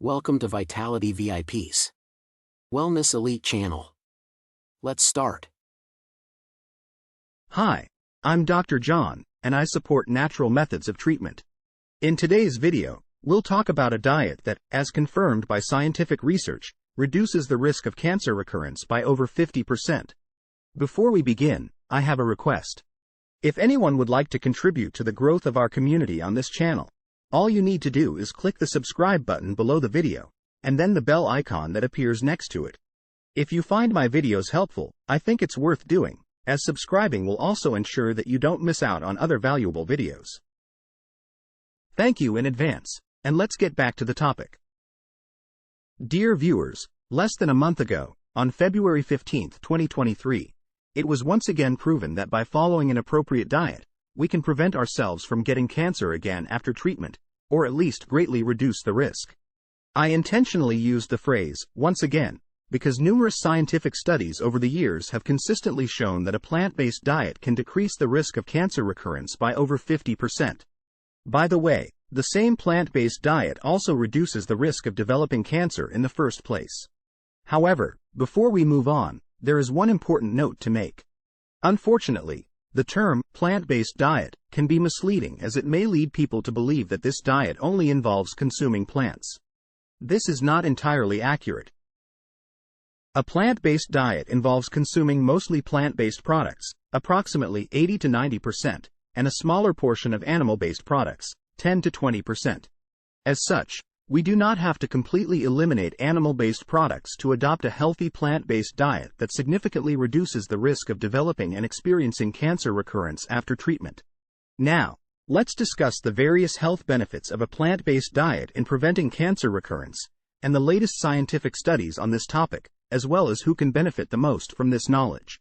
Welcome to Vitality VIP's Wellness Elite channel. Let's start. Hi, I'm Dr. John, and I support natural methods of treatment. In today's video, we'll talk about a diet that, as confirmed by scientific research, reduces the risk of cancer recurrence by over 50%. Before we begin, I have a request. If anyone would like to contribute to the growth of our community on this channel, all you need to do is click the subscribe button below the video, and then the bell icon that appears next to it. If you find my videos helpful, I think it's worth doing, as subscribing will also ensure that you don't miss out on other valuable videos. Thank you in advance, and let's get back to the topic. Dear viewers, less than a month ago, on February 15, 2023, it was once again proven that by following an appropriate diet, we can prevent ourselves from getting cancer again after treatment, or at least greatly reduce the risk. I intentionally used the phrase, once again, because numerous scientific studies over the years have consistently shown that a plant-based diet can decrease the risk of cancer recurrence by over 50%. By the way, the same plant-based diet also reduces the risk of developing cancer in the first place. However, before we move on, there is one important note to make. Unfortunately, the term plant-based diet can be misleading as it may lead people to believe that this diet only involves consuming plants. This is not entirely accurate. A plant-based diet involves consuming mostly plant-based products, approximately 80 to 90%, and a smaller portion of animal-based products, 10 to 20%. As such, we do not have to completely eliminate animal-based products to adopt a healthy plant-based diet that significantly reduces the risk of developing and experiencing cancer recurrence after treatment. Now, let's discuss the various health benefits of a plant-based diet in preventing cancer recurrence, and the latest scientific studies on this topic, as well as who can benefit the most from this knowledge.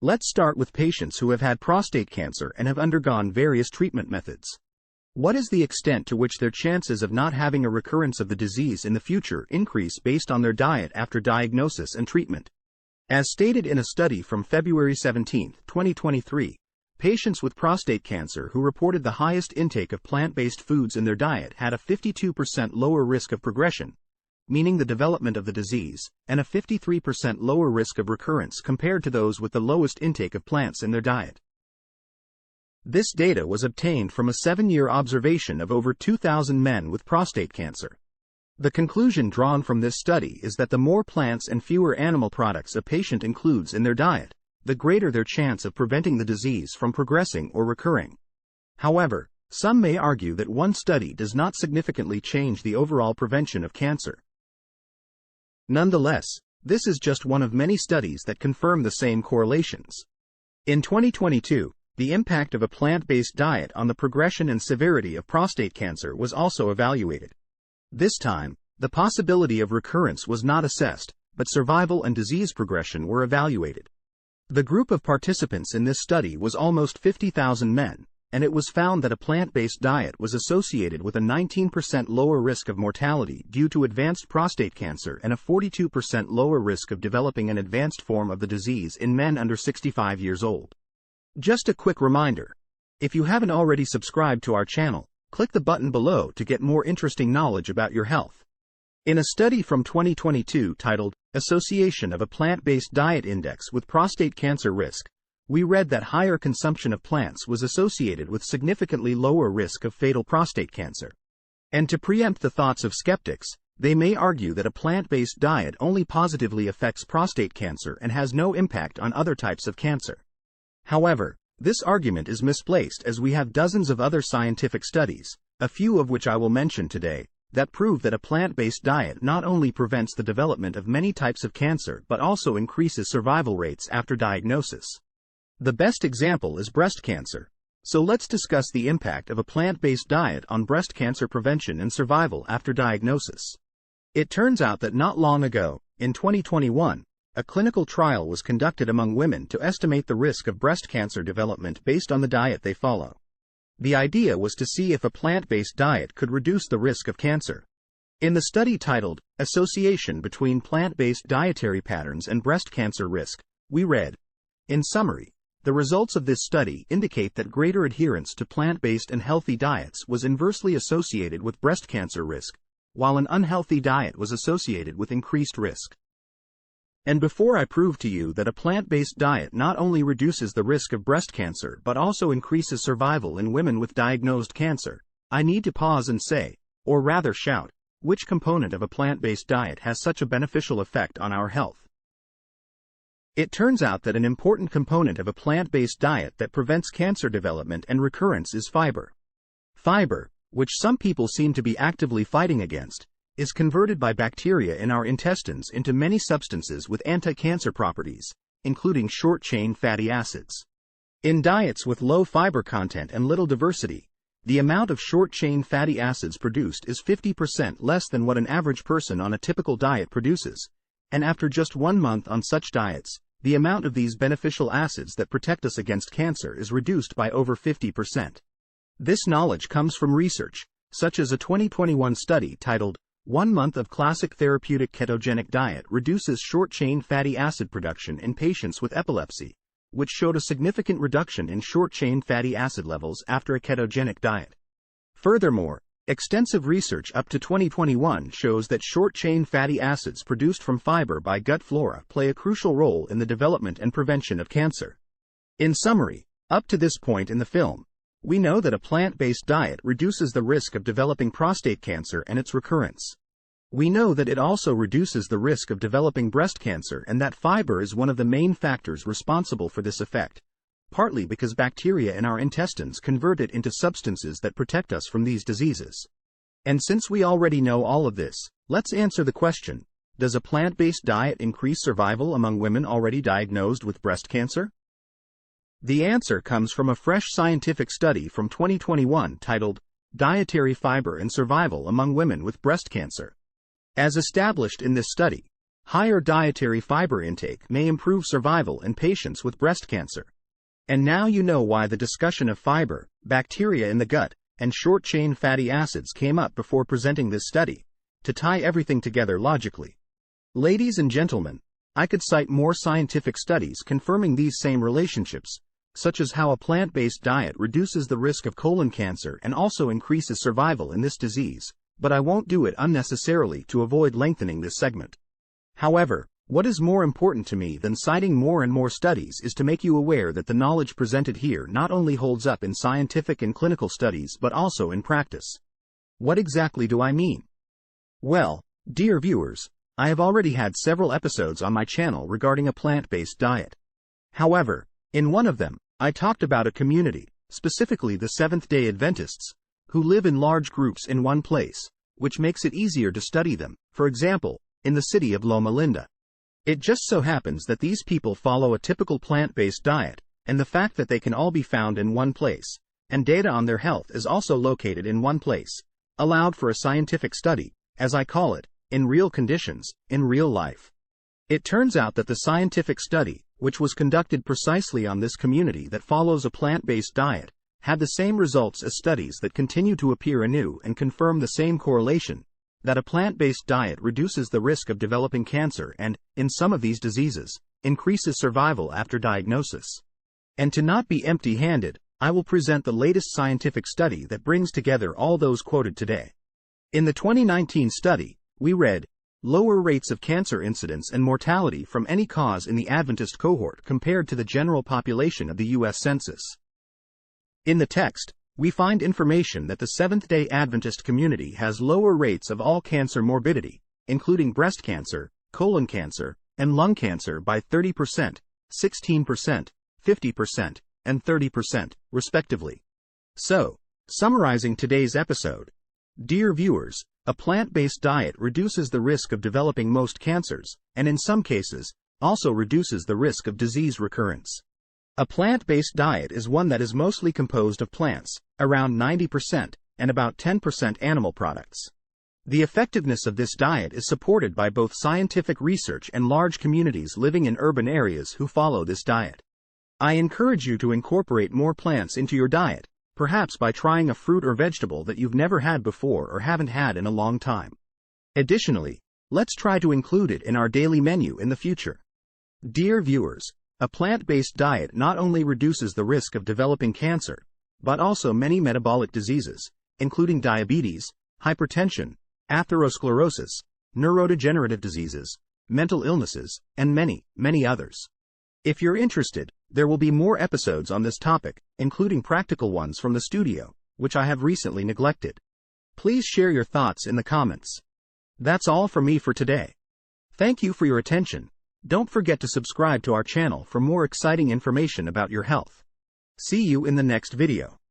Let's start with patients who have had prostate cancer and have undergone various treatment methods. What is the extent to which their chances of not having a recurrence of the disease in the future increase based on their diet after diagnosis and treatment? As stated in a study from February 17, 2023, patients with prostate cancer who reported the highest intake of plant-based foods in their diet had a 52% lower risk of progression, meaning the development of the disease, and a 53% lower risk of recurrence compared to those with the lowest intake of plants in their diet. This data was obtained from a 7-year observation of over 2,000 men with prostate cancer. The conclusion drawn from this study is that the more plants and fewer animal products a patient includes in their diet, the greater their chance of preventing the disease from progressing or recurring. However, some may argue that one study does not significantly change the overall prevention of cancer. Nonetheless, this is just one of many studies that confirm the same correlations. In 2022, the impact of a plant-based diet on the progression and severity of prostate cancer was also evaluated. This time, the possibility of recurrence was not assessed, but survival and disease progression were evaluated. The group of participants in this study was almost 50,000 men, and it was found that a plant-based diet was associated with a 19% lower risk of mortality due to advanced prostate cancer and a 42% lower risk of developing an advanced form of the disease in men under 65 years old. Just a quick reminder, if you haven't already subscribed to our channel, click the button below to get more interesting knowledge about your health. In a study from 2022 titled, Association of a Plant-Based Diet Index with Prostate Cancer Risk, we read that higher consumption of plants was associated with significantly lower risk of fatal prostate cancer. And to preempt the thoughts of skeptics, they may argue that a plant-based diet only positively affects prostate cancer and has no impact on other types of cancer. However, this argument is misplaced as we have dozens of other scientific studies, a few of which I will mention today, that prove that a plant-based diet not only prevents the development of many types of cancer but also increases survival rates after diagnosis. The best example is breast cancer. So let's discuss the impact of a plant-based diet on breast cancer prevention and survival after diagnosis. It turns out that not long ago, in 2021, a clinical trial was conducted among women to estimate the risk of breast cancer development based on the diet they follow. The idea was to see if a plant-based diet could reduce the risk of cancer. In the study titled, Association Between Plant-Based Dietary Patterns and Breast Cancer Risk, we read, in summary, the results of this study indicate that greater adherence to plant-based and healthy diets was inversely associated with breast cancer risk, while an unhealthy diet was associated with increased risk. And before I prove to you that a plant-based diet not only reduces the risk of breast cancer but also increases survival in women with diagnosed cancer, I need to pause and say, or rather shout, which component of a plant-based diet has such a beneficial effect on our health? It turns out that an important component of a plant-based diet that prevents cancer development and recurrence is fiber. Fiber, which some people seem to be actively fighting against, is converted by bacteria in our intestines into many substances with anti-cancer properties, including short-chain fatty acids. In diets with low fiber content and little diversity, the amount of short-chain fatty acids produced is 50% less than what an average person on a typical diet produces, and after just 1 month on such diets, the amount of these beneficial acids that protect us against cancer is reduced by over 50%. This knowledge comes from research, such as a 2021 study titled, 1 month of classic therapeutic ketogenic diet reduces short-chain fatty acid production in patients with epilepsy, which showed a significant reduction in short-chain fatty acid levels after a ketogenic diet. Furthermore, extensive research up to 2021 shows that short-chain fatty acids produced from fiber by gut flora play a crucial role in the development and prevention of cancer. In summary, up to this point in the film, we know that a plant-based diet reduces the risk of developing prostate cancer and its recurrence. We know that it also reduces the risk of developing breast cancer and that fiber is one of the main factors responsible for this effect, partly because bacteria in our intestines convert it into substances that protect us from these diseases. And since we already know all of this, let's answer the question, does a plant-based diet increase survival among women already diagnosed with breast cancer? The answer comes from a fresh scientific study from 2021 titled, Dietary Fiber and Survival Among Women with Breast Cancer. As established in this study, higher dietary fiber intake may improve survival in patients with breast cancer. And now you know why the discussion of fiber, bacteria in the gut, and short-chain fatty acids came up before presenting this study, to tie everything together logically. Ladies and gentlemen, I could cite more scientific studies confirming these same relationships, such as how a plant-based diet reduces the risk of colon cancer and also increases survival in this disease, but I won't do it unnecessarily to avoid lengthening this segment. However, what is more important to me than citing more and more studies is to make you aware that the knowledge presented here not only holds up in scientific and clinical studies but also in practice. What exactly do I mean? Well, dear viewers, I have already had several episodes on my channel regarding a plant-based diet. However, in one of them, I talked about a community, specifically the Seventh-day Adventists, who live in large groups in one place, which makes it easier to study them, for example, in the city of Loma Linda. It just so happens that these people follow a typical plant-based diet, and the fact that they can all be found in one place, and data on their health is also located in one place, allowed for a scientific study, as I call it, in real conditions, in real life. It turns out that the scientific study, which was conducted precisely on this community that follows a plant-based diet, had the same results as studies that continue to appear anew and confirm the same correlation, that a plant-based diet reduces the risk of developing cancer and, in some of these diseases, increases survival after diagnosis. And to not be empty-handed, I will present the latest scientific study that brings together all those quoted today. In the 2019 study, we read, lower rates of cancer incidence and mortality from any cause in the Adventist cohort compared to the general population of the U.S. Census. In the text, we find information that the Seventh-day Adventist community has lower rates of all cancer morbidity, including breast cancer, colon cancer, and lung cancer by 30%, 16%, 50%, and 30%, respectively. So, summarizing today's episode, dear viewers, a plant-based diet reduces the risk of developing most cancers, and in some cases, also reduces the risk of disease recurrence. A plant-based diet is one that is mostly composed of plants, around 90%, and about 10% animal products. The effectiveness of this diet is supported by both scientific research and large communities living in urban areas who follow this diet. I encourage you to incorporate more plants into your diet, perhaps by trying a fruit or vegetable that you've never had before or haven't had in a long time. Additionally, let's try to include it in our daily menu in the future. Dear viewers, a plant-based diet not only reduces the risk of developing cancer, but also many metabolic diseases, including diabetes, hypertension, atherosclerosis, neurodegenerative diseases, mental illnesses, and many, many others. If you're interested, there will be more episodes on this topic, including practical ones from the studio, which I have recently neglected. Please share your thoughts in the comments. That's all from me for today. Thank you for your attention. Don't forget to subscribe to our channel for more exciting information about your health. See you in the next video.